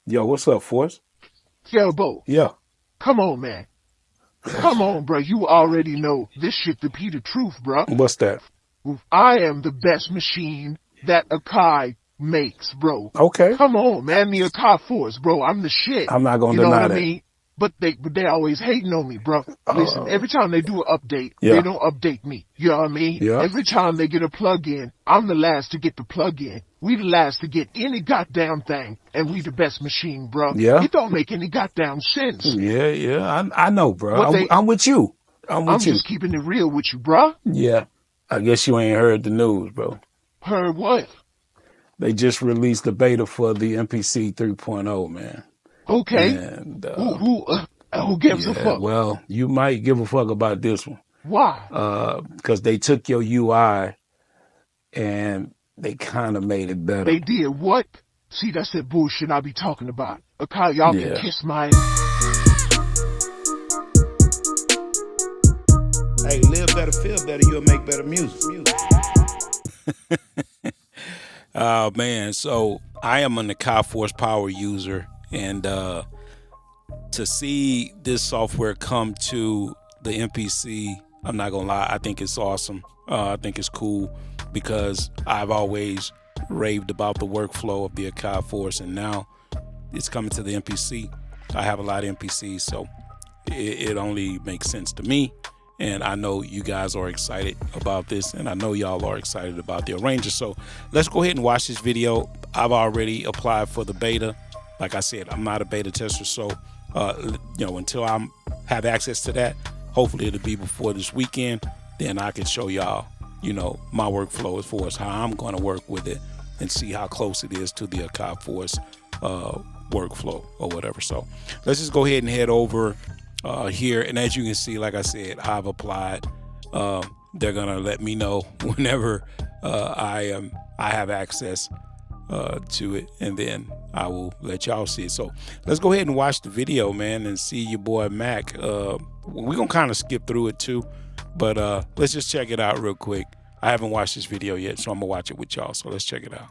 Yo, what's up, Force? Elbow, Yeah. come on, man. Come on, bro. You already know this shit to be the truth, bro. What's that? I am the best machine that Akai makes, bro. Okay. Come on, man. The Akai Force, bro. I'm the shit. I'm not gonna You know what deny I that. mean? But they always hating on me, bro. Listen, every time they do an update, Yeah. they don't update me. You know what I mean? Yeah. Every time they get a plug-in, I'm the last to get the plug-in. We the last to get any goddamn thing, and we the best machine, bro. Yeah. It don't make any goddamn sense. Yeah. I know, bro. What they- I'm with you. I'm just keeping it real with you, bro. Yeah. I guess you ain't heard the news, bro. Heard what? They just released the beta for the MPC 3.0, man. Okay. And Who gives a fuck? well, you might give a fuck about this one. Why? Because they took your UI and they kind of made it better. They did what? See, that's that bullshit I be talking about. Okay, y'all can kiss my Hey, live better, feel better, you'll make better music. Oh, man. So I am an Akai Force Power user, and to see this software come to the MPC, I'm not gonna lie, I think it's awesome. I think it's cool because I've always raved about the workflow of the Akai Force, and now it's coming to the MPC. I have a lot of MPCs, so it only makes sense to me. And I know you guys are excited about this, and I know y'all are excited about the Arranger. So let's go ahead and watch this video. I've already applied for the beta. Like I said, I'm not a beta tester, so until I have access to that, hopefully it'll be before this weekend. Then I can show y'all, my workflow as far as how I'm going to work with it and see how close it is to the Akai Force workflow or whatever. So let's just go ahead and head over here, and as you can see, like I said, I've applied. They're gonna let me know whenever I have access to it, and then I will let y'all see it. So let's go ahead and watch the video, man, and see your boy Mac. We're gonna kind of skip through it too, but let's just check it out real quick. I haven't watched this video yet, so I'm gonna watch it with y'all. So let's check it out.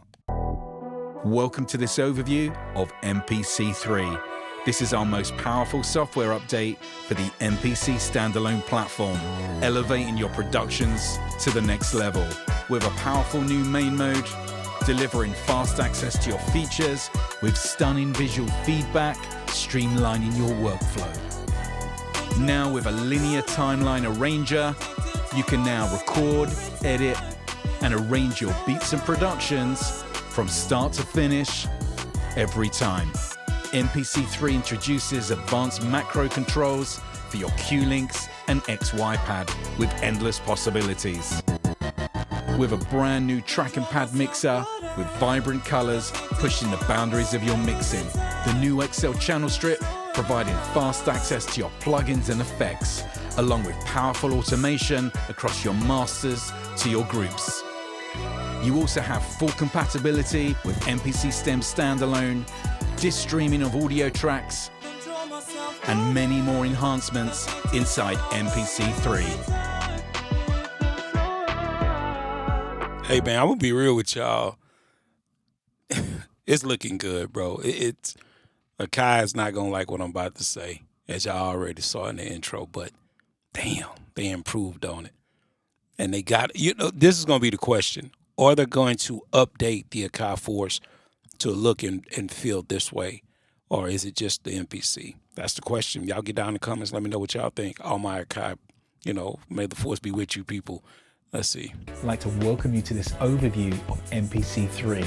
Welcome to this overview of MPC 3. This is our most powerful software update for the MPC standalone platform, elevating your productions to the next level. With a powerful new main mode, delivering fast access to your features, with stunning visual feedback, streamlining your workflow. Now with a linear timeline arranger, you can now record, edit, and arrange your beats and productions from start to finish every time. MPC 3 introduces advanced macro controls for your Q-Links and XY pad with endless possibilities. With a brand new track and pad mixer with vibrant colors pushing the boundaries of your mixing. The new XL channel strip providing fast access to your plugins and effects, along with powerful automation across your masters to your groups. You also have full compatibility with MPC Stem Standalone, disc streaming of audio tracks, and many more enhancements inside MPC 3. Hey man, I'm gonna be real with y'all. It's looking good, bro. Akai is not gonna like what I'm about to say, as y'all already saw in the intro, but damn, they improved on it. And they got, this is gonna be the question. Are they going to update the Akai Force to look and feel this way, or is it just the MPC? That's the question. Y'all get down in the comments. Let me know what y'all think. All my Akai, may the force be with you people. Let's see. I'd like to welcome you to this overview of MPC 3.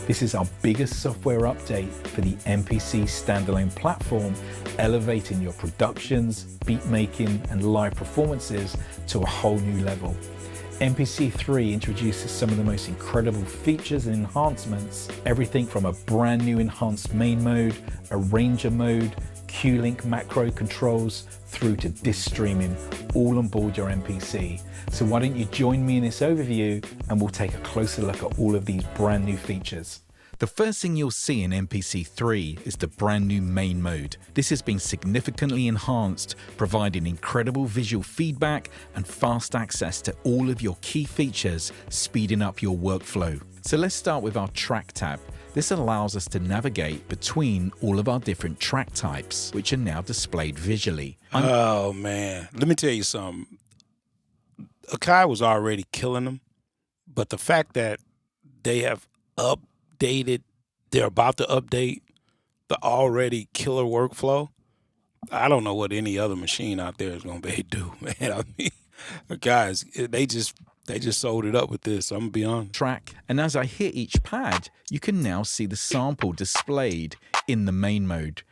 This is our biggest software update for the MPC standalone platform, elevating your productions, beat making, and live performances to a whole new level. MPC 3 introduces some of the most incredible features and enhancements, everything from a brand new enhanced main mode, arranger mode, Q-Link macro controls, through to disc streaming, all on board your MPC. So why don't you join me in this overview and we'll take a closer look at all of these brand new features. The first thing you'll see in MPC 3 is the brand new main mode. This has been significantly enhanced, providing incredible visual feedback and fast access to all of your key features, speeding up your workflow. So let's start with our track tab. This allows us to navigate between all of our different track types, which are now displayed visually. Oh, man. Let me tell you something. Akai was already killing them, but the fact that they have updated, they're about to update the already killer workflow, I don't know what any other machine out there is going to be able to do, man. I mean, guys, they just sold it up with this. I'm going to be honest. Track, and as I hit each pad, you can now see the sample displayed in the main mode.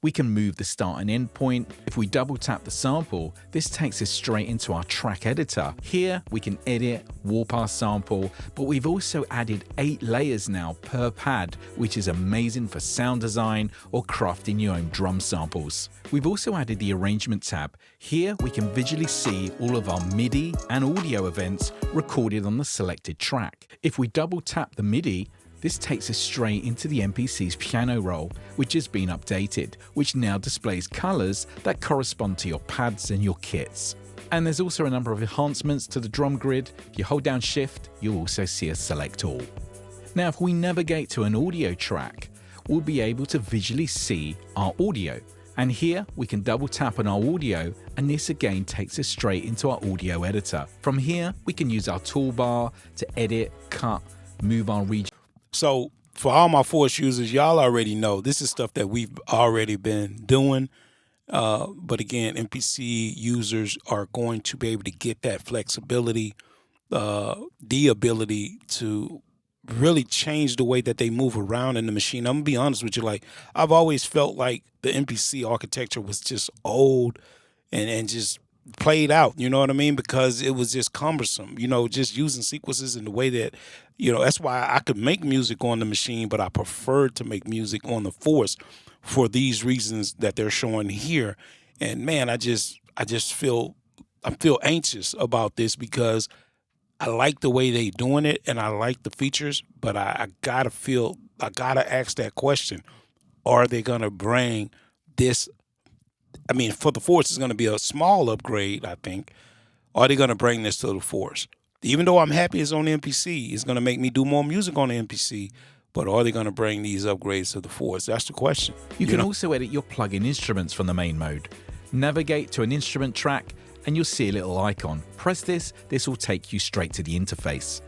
We can move the start and end point. If we double tap the sample, this takes us straight into our track editor. Here we can edit, warp our sample, but we've also added 8 layers now per pad, which is amazing for sound design or crafting your own drum samples. We've also added the arrangement tab. Here we can visually see all of our MIDI and audio events recorded on the selected track. If we double tap the MIDI, this takes us straight into the MPC's piano roll, which has been updated, which now displays colors that correspond to your pads and your kits. And there's also a number of enhancements to the drum grid. If you hold down Shift, you'll also see a select all. Now, if we navigate to an audio track, we'll be able to visually see our audio. And here we can double tap on our audio, and this again takes us straight into our audio editor. From here, we can use our toolbar to edit, cut, move our region. So for all my Force users, y'all already know this is stuff that we've already been doing. But again, MPC users are going to be able to get that flexibility, the ability to really change the way that they move around in the machine. I'm gonna be honest with you, like I've always felt like the MPC architecture was just old and just played out, you know what I mean? Because it was just cumbersome, just using sequences in the way that, that's why I could make music on the machine, but I preferred to make music on the Force for these reasons that they're showing here. And man, I feel anxious about this because I like the way they doing it and I like the features, but I gotta ask that question. Are they gonna bring this? I mean, for the Force, it's going to be a small upgrade, I think. Are they going to bring this to the Force? Even though I'm happy it's on the MPC, it's going to make me do more music on the MPC, but are they going to bring these upgrades to the Force? That's the question. You can also edit your plug-in instruments from the main mode. Navigate to an instrument track and you'll see a little icon. Press this will take you straight to the interface.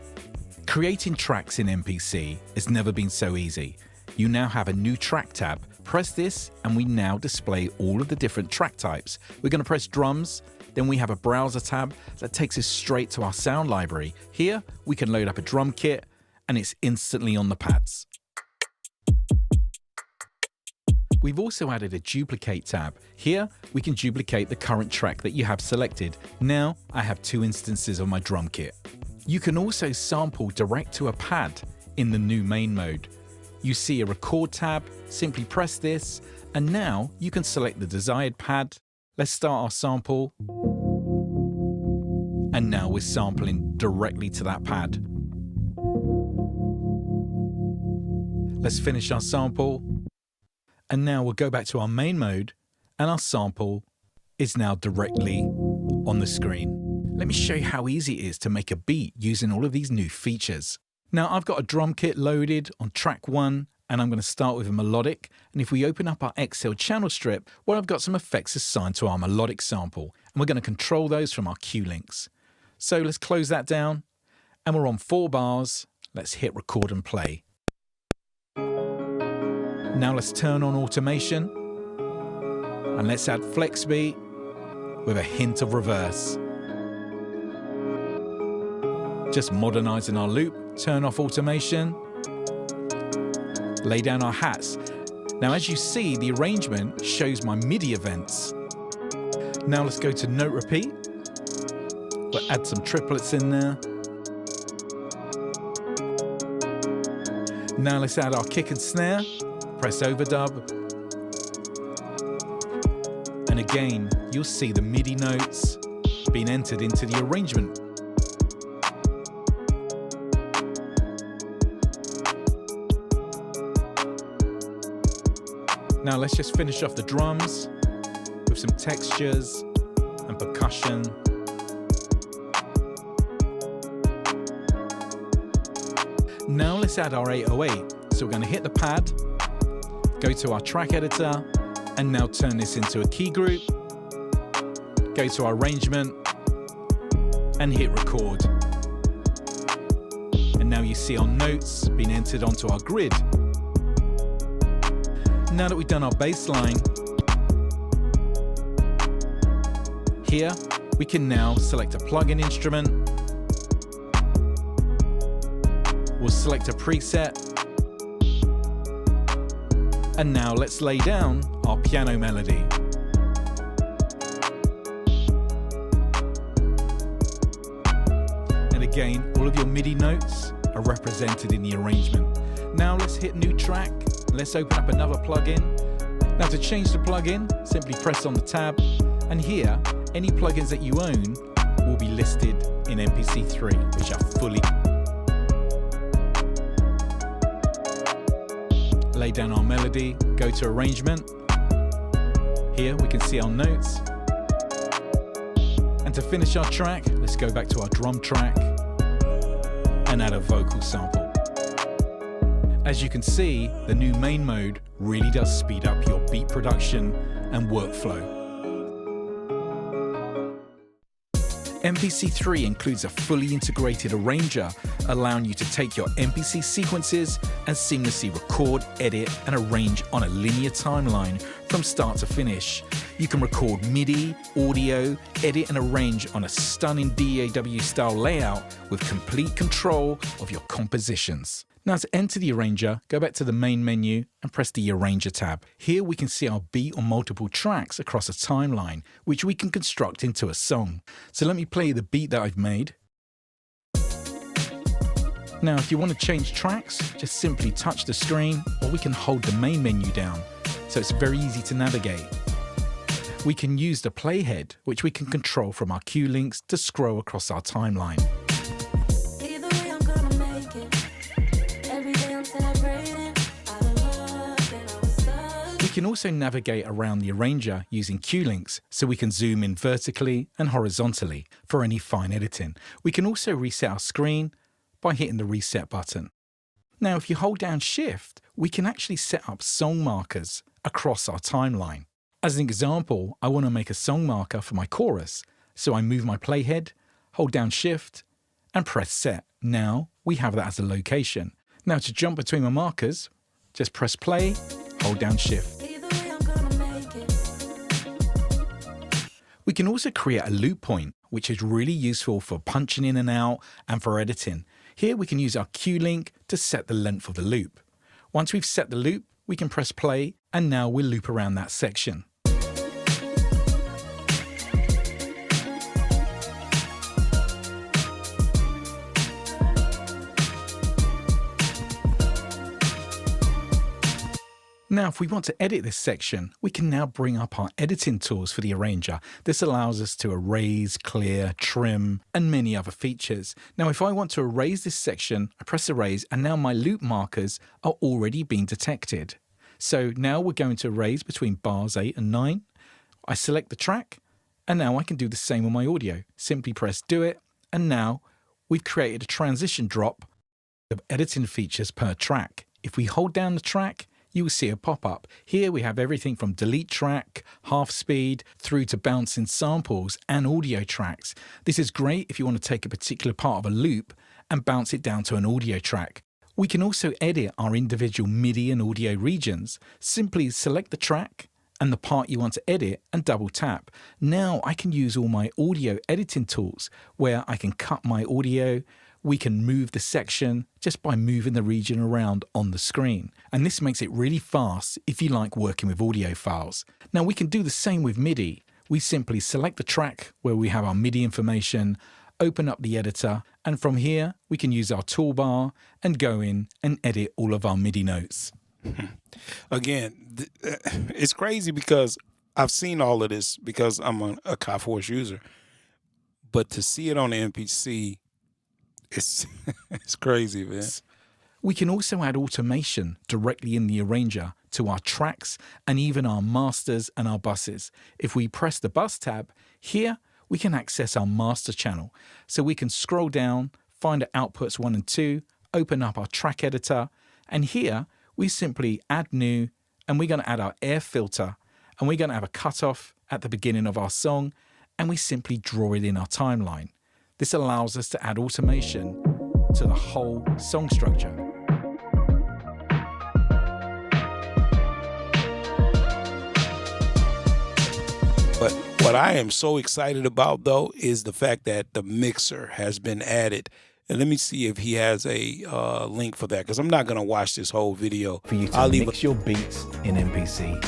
Creating tracks in MPC has never been so easy. You now have a new track tab. Press this and we now display all of the different track types. We're going to press drums, then we have a browser tab that takes us straight to our sound library. Here we can load up a drum kit and it's instantly on the pads. We've also added a duplicate tab. Here we can duplicate the current track that you have selected. Now I have 2 instances of my drum kit. You can also sample direct to a pad in the new main mode. You see a record tab, simply press this, and now you can select the desired pad. Let's start our sample. And now we're sampling directly to that pad. Let's finish our sample. And now we'll go back to our main mode, and our sample is now directly on the screen. Let me show you how easy it is to make a beat using all of these new features. Now I've got a drum kit loaded on track 1 and I'm going to start with a melodic, and if we open up our Excel channel strip, well, I've got some effects assigned to our melodic sample and we're going to control those from our cue links. So let's close that down and we're on 4 bars. Let's hit record and play. Now let's turn on automation and let's add flex beat with a hint of reverse. Just modernizing our loop, turn off automation, lay down our hats. Now as you see, the arrangement shows my MIDI events. Now let's go to note repeat. We'll add some triplets in there. Now let's add our kick and snare, press overdub. And again, you'll see the MIDI notes being entered into the arrangement. Now let's just finish off the drums with some textures and percussion. Now let's add our 808. So So we're going to hit the pad, go to our track editor, and now turn this into a key group. Go to our arrangement and hit record. And now you see our notes being entered onto our grid. Now that we've done our bass line, here we can now select a plugin instrument. We'll select a preset. And now let's lay down our piano melody. And again, all of your MIDI notes are represented in the arrangement. Now let's hit new track. Let's open up another plugin. Now to change the plugin, simply press on the tab. And here, any plugins that you own will be listed in MPC 3, which are fully. Lay down our melody, go to arrangement. Here we can see our notes. And to finish our track, let's go back to our drum track and add a vocal sample. As you can see, the new main mode really does speed up your beat production and workflow. MPC 3 includes a fully integrated arranger, allowing you to take your MPC sequences and seamlessly record, edit, and arrange on a linear timeline from start to finish. You can record MIDI, audio, edit and arrange on a stunning DAW style layout with complete control of your compositions. Now to enter the arranger, go back to the main menu and press the Arranger tab. Here we can see our beat on multiple tracks across a timeline, which we can construct into a song. So let me play the beat that I've made. Now if you want to change tracks, just simply touch the screen, or we can hold the main menu down, so it's very easy to navigate. We can use the playhead, which we can control from our cue links to scroll across our timeline. We can also navigate around the arranger using cue links, so we can zoom in vertically and horizontally for any fine editing. We can also reset our screen by hitting the reset button. Now if you hold down Shift, we can actually set up song markers across our timeline. As an example, I want to make a song marker for my chorus, so I move my playhead, hold down Shift and press set. Now we have that as a location. Now to jump between my markers, just press play, hold down Shift. We can also create a loop point, which is really useful for punching in and out and for editing. Here we can use our cue link to set the length of the loop. Once we've set the loop, we can press play, and now we'll loop around that section. Now, if we want to edit this section, we can now bring up our editing tools for the arranger. This allows us to erase, clear, trim, and many other features. Now, if I want to erase this section, I press erase, and now my loop markers are already being detected. So now we're going to erase between bars 8 and 9. I select the track, and now I can do the same on my audio. Simply press do it, and now we've created a transition drop of editing features per track. If we hold down the track, you will see a pop-up. Here we have everything from delete track, half speed, through to bouncing samples and audio tracks. This is great if you want to take a particular part of a loop and bounce it down to an audio track. We can also edit our individual MIDI and audio regions. Simply select the track and the part you want to edit and double tap. Now I can use all my audio editing tools where I can cut my audio. We can move the section just by moving the region around on the screen. And this makes it really fast if you like working with audio files. Now we can do the same with MIDI. We simply select the track where we have our MIDI information, open up the editor, and from here we can use our toolbar and go in and edit all of our MIDI notes. Again, it's crazy because I've seen all of this because I'm a Akai Force user. But to see it on the MPC, it's crazy, man. We can also add automation directly in the arranger to our tracks and even our masters and our buses. If we press the bus tab, here we can access our master channel. So we can scroll down, find our outputs 1 and 2, open up our track editor, And here we simply add new, and we're going to add our air filter, and we're going to have a cutoff at the beginning of our song, and we simply draw it in our timeline. This allows us to add automation to the whole song structure. But what I am so excited about, though, is the fact that the mixer has been added. And let me see if he has a link for that, because I'm not going to watch this whole video. For you to mix your beats in MPC.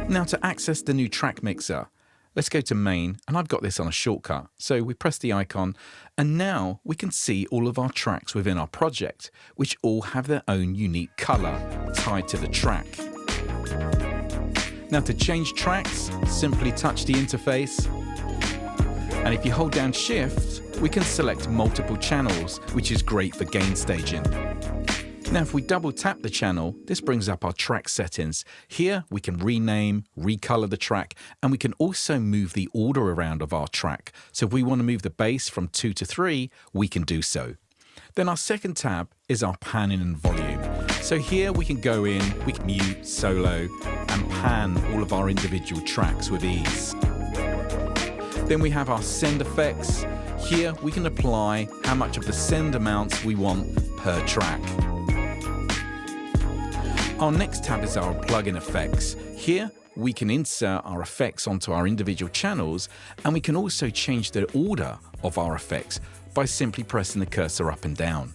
Now, to access the new track mixer, let's go to main, and I've got this on a shortcut. So we press the icon, and now we can see all of our tracks within our project, which all have their own unique color tied to the track. Now, to change tracks, simply touch the interface, and if you hold down Shift, we can select multiple channels, which is great for gain staging. Now, if we double tap the channel, this brings up our track settings. Here, we can rename, recolor the track, and we can also move the order around of our track. So if we want to move the bass from 2 to 3, we can do so. Then our second tab is our panning and volume. So here we can go in, we can mute, solo, and pan all of our individual tracks with ease. Then we have our send effects. Here we can apply how much of the send amounts we want per track. Our next tab is our plugin effects. Here we can insert our effects onto our individual channels, and we can also change the order of our effects by simply pressing the cursor up and down.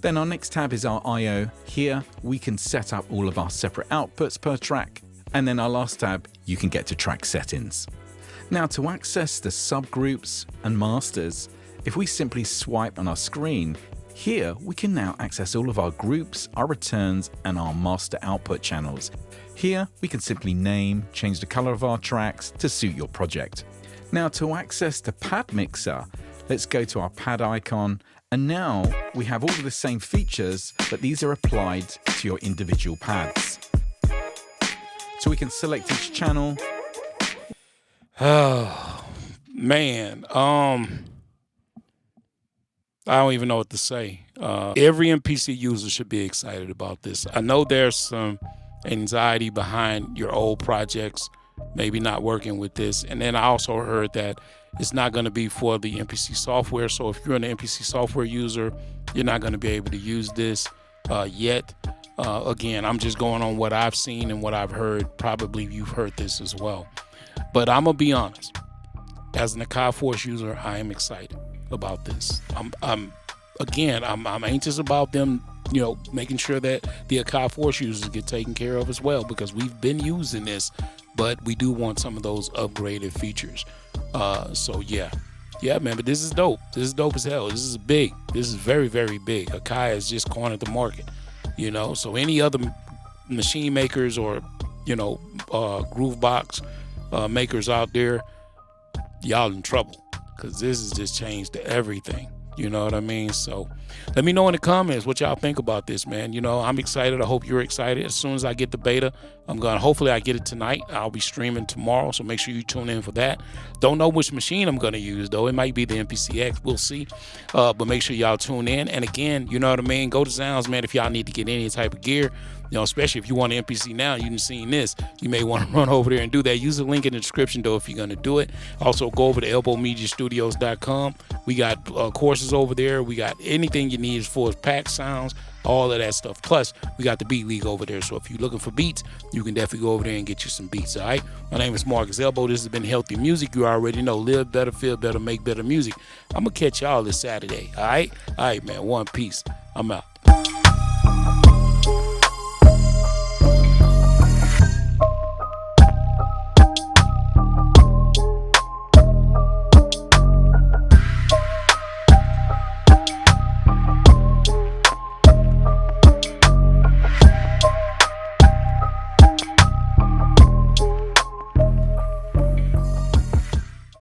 Then our next tab is our I/O. Here we can set up all of our separate outputs per track, and then our last tab, you can get to track settings. Now, to access the subgroups and masters, if we simply swipe on our screen, here we can now access all of our groups, our returns, and our master output channels. Here we can simply name, change the color of our tracks to suit your project. Now, to access the pad mixer, let's go to our pad icon, and now we have all of the same features, but these are applied to your individual pads. So we can select each channel. Oh, man. I don't even know what to say. Every MPC user should be excited about this. I know there's some anxiety behind your old projects, maybe not working with this. And then I also heard that it's not going to be for the MPC software. So if you're an MPC software user, you're not going to be able to use this yet. Again, I'm just going on what I've seen and what I've heard. Probably you've heard this as well. But I'm going to be honest. As an Akai Force user, I am excited about this. I'm anxious about them, making sure that the Akai Force users get taken care of as well, because we've been using this, but we do want some of those upgraded features. So yeah, man, but this is dope. This is dope as hell. This is big. This is very, very big. Akai has just cornered the market, so any other machine makers or, Groovebox makers out there, y'all in trouble, because this has just changed everything. You know what I mean? So let me know in the comments what y'all think about this, man. I'm excited. I hope you're excited. As soon as I get the beta, hopefully I get it tonight. I'll be streaming tomorrow, so make sure you tune in for that. Don't know which machine I'm going to use, though. It might be the MPCX. We'll see. But make sure y'all tune in. And again, you know what I mean? Go to Sounds, man, if y'all need to get any type of gear. Especially if you want an MPC now, you didn't seen this, you may want to run over there and do that. Use the link in the description, though, if you're going to do it. Also, go over to elbowmediastudios.com. We got courses over there. We got anything you need as far as pack sounds, all of that stuff. Plus, we got the Beat League over there. So if you're looking for beats, you can definitely go over there and get you some beats, all right? My name is Marcus Elbow. This has been Healthy Music. You already know. Live better, feel better, make better music. I'm going to catch y'all this Saturday, all right? All right, man. One peace. I'm out.